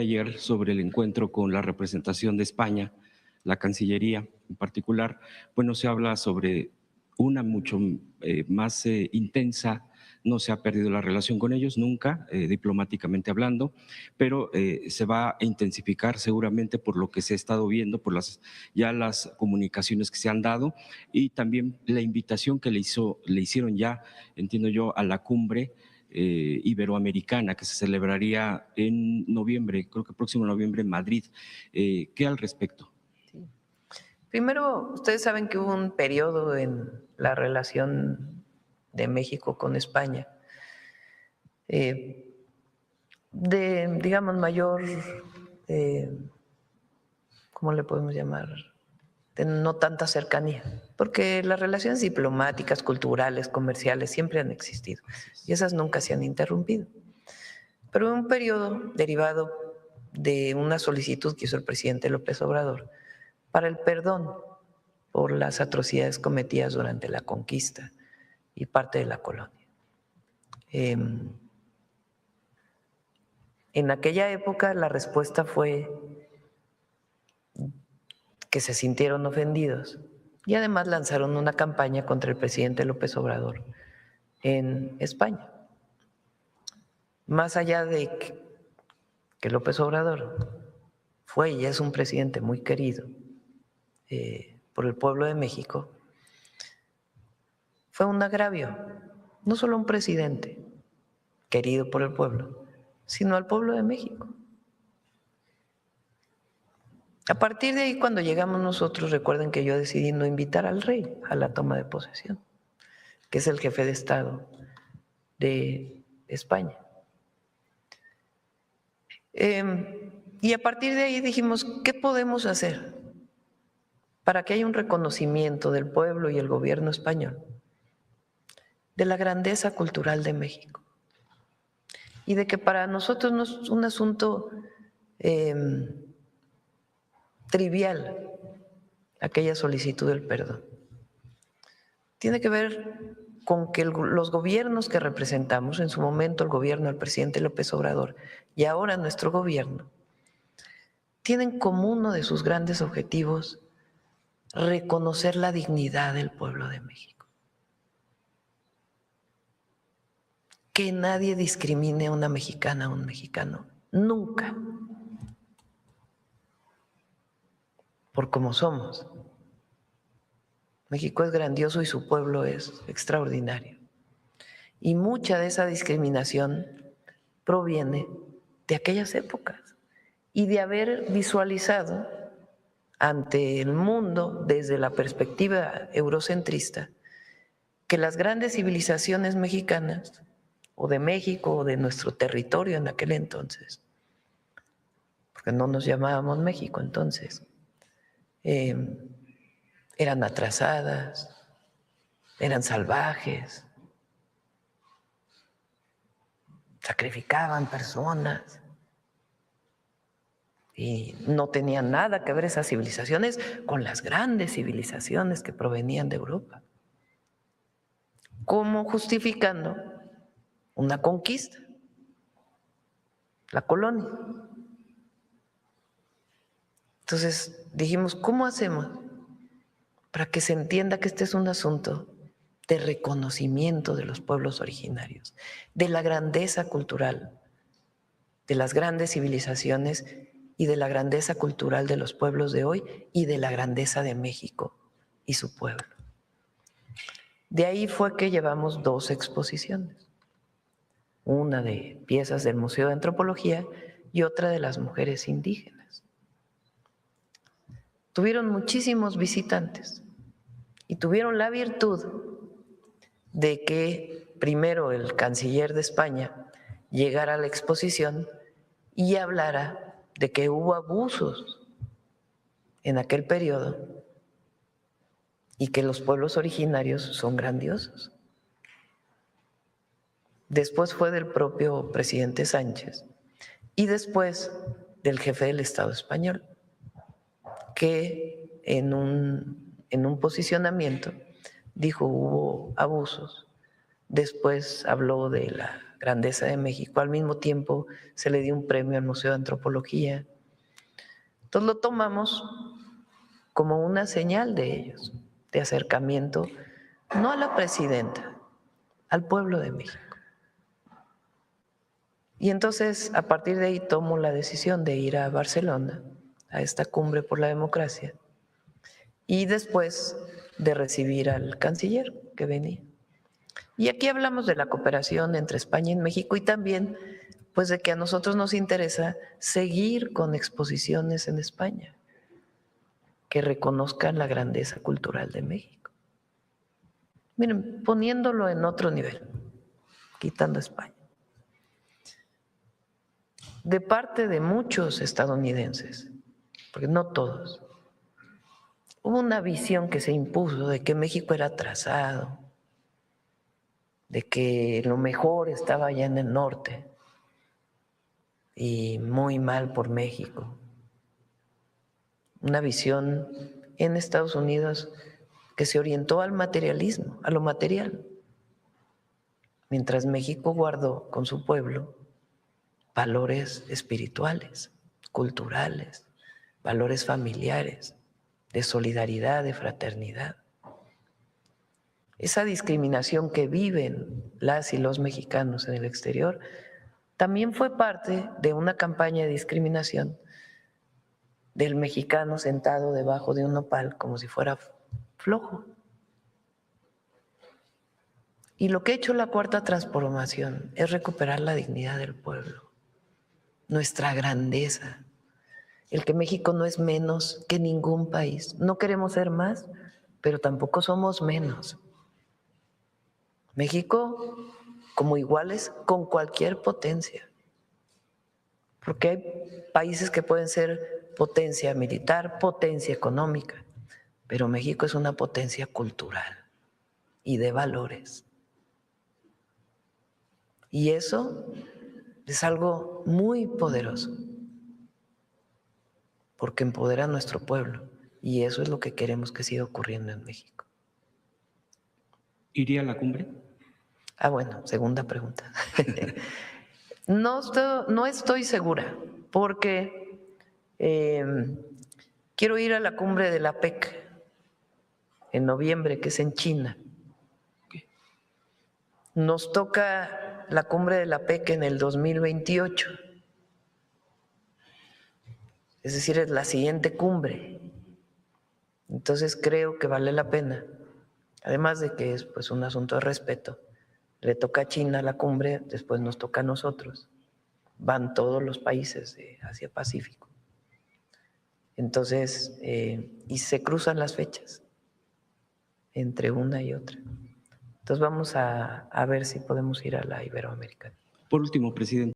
Ayer sobre el encuentro con la representación de España, la Cancillería en particular, bueno, se habla sobre una mucho más intensa, no se ha perdido la relación con ellos nunca, diplomáticamente hablando, pero se va a intensificar seguramente por lo que se ha estado viendo, por ya las comunicaciones que se han dado y también la invitación que le hicieron ya, entiendo yo, a la cumbre iberoamericana que se celebraría en noviembre, creo que próximo noviembre en Madrid. ¿Qué al respecto? Sí. Primero, ustedes saben que hubo un periodo en la relación de México con España de, digamos, mayor, ¿cómo le podemos llamar? De no tanta cercanía, porque las relaciones diplomáticas, culturales, comerciales siempre han existido y esas nunca se han interrumpido. Pero en un periodo derivado de una solicitud que hizo el presidente López Obrador para el perdón por las atrocidades cometidas durante la conquista y parte de la colonia. En aquella época la respuesta fue que se sintieron ofendidos y además lanzaron una campaña contra el presidente López Obrador en España. Más allá de que López Obrador fue y es un presidente muy querido por el pueblo de México, fue un agravio, no solo a un presidente querido por el pueblo, sino al pueblo de México. A partir de ahí, cuando llegamos nosotros, recuerden que yo decidí no invitar al rey a la toma de posesión, que es el jefe de Estado de España. Y a partir de ahí dijimos, ¿qué podemos hacer para que haya un reconocimiento del pueblo y el gobierno español de la grandeza cultural de México? Y de que para nosotros no es un asunto trivial aquella solicitud del perdón. Tiene que ver con que los gobiernos que representamos, en su momento el gobierno del presidente López Obrador y ahora nuestro gobierno, tienen como uno de sus grandes objetivos reconocer la dignidad del pueblo de México. Que nadie discrimine a una mexicana o un mexicano, nunca, por cómo somos. México es grandioso y su pueblo es extraordinario. Y mucha de esa discriminación proviene de aquellas épocas y de haber visualizado ante el mundo desde la perspectiva eurocentrista que las grandes civilizaciones mexicanas o de México o de nuestro territorio en aquel entonces, porque no nos llamábamos México entonces, eran atrasadas, eran salvajes, sacrificaban personas y no tenían nada que ver esas civilizaciones con las grandes civilizaciones que provenían de Europa, como justificando una conquista, la colonia. Entonces dijimos, ¿cómo hacemos para que se entienda que este es un asunto de reconocimiento de los pueblos originarios, de la grandeza cultural, de las grandes civilizaciones y de la grandeza cultural de los pueblos de hoy y de la grandeza de México y su pueblo? De ahí fue que llevamos 2 exposiciones, una de piezas del Museo de Antropología y otra de las mujeres indígenas. Tuvieron muchísimos visitantes y tuvieron la virtud de que primero el canciller de España llegara a la exposición y hablara de que hubo abusos en aquel periodo y que los pueblos originarios son grandiosos. Después fue del propio presidente Sánchez y después del jefe del Estado español, que en un posicionamiento dijo hubo abusos. Después habló de la grandeza de México. Al mismo tiempo se le dio un premio al Museo de Antropología. Entonces lo tomamos como una señal de ellos, de acercamiento, no a la presidenta, al pueblo de México. Y entonces, a partir de ahí, tomo la decisión de ir a Barcelona, a esta cumbre por la democracia, y después de recibir al canciller que venía. Y aquí hablamos de la cooperación entre España y México y también pues de que a nosotros nos interesa seguir con exposiciones en España que reconozcan la grandeza cultural de México. Miren, poniéndolo en otro nivel, quitando España. De parte de muchos estadounidenses, porque no todos, hubo una visión que se impuso de que México era atrasado, de que lo mejor estaba allá en el norte y muy mal por México. Una visión en Estados Unidos que se orientó al materialismo, a lo material, mientras México guardó con su pueblo valores espirituales, culturales, valores familiares, de solidaridad, de fraternidad. Esa discriminación que viven las y los mexicanos en el exterior también fue parte de una campaña de discriminación del mexicano sentado debajo de un nopal como si fuera flojo. Y lo que ha hecho la Cuarta Transformación es recuperar la dignidad del pueblo, nuestra grandeza, el que México no es menos que ningún país. No queremos ser más, pero tampoco somos menos. México como iguales con cualquier potencia, porque hay países que pueden ser potencia militar, potencia económica, pero México es una potencia cultural y de valores. Y eso es algo muy poderoso, porque empodera a nuestro pueblo, y eso es lo que queremos que siga ocurriendo en México. ¿Iría a la cumbre? Bueno, segunda pregunta. No estoy segura, porque quiero ir a la cumbre de la PEC en noviembre, que es en China. Nos toca la cumbre de la PEC en el 2028, es decir, es la siguiente cumbre. Entonces creo que vale la pena, además de que es pues un asunto de respeto. Le toca a China la cumbre, después nos toca a nosotros. Van todos los países de Asia-Pacífico. Entonces, y se cruzan las fechas entre una y otra. Entonces vamos a ver si podemos ir a la Iberoamericana. Por último, presidente.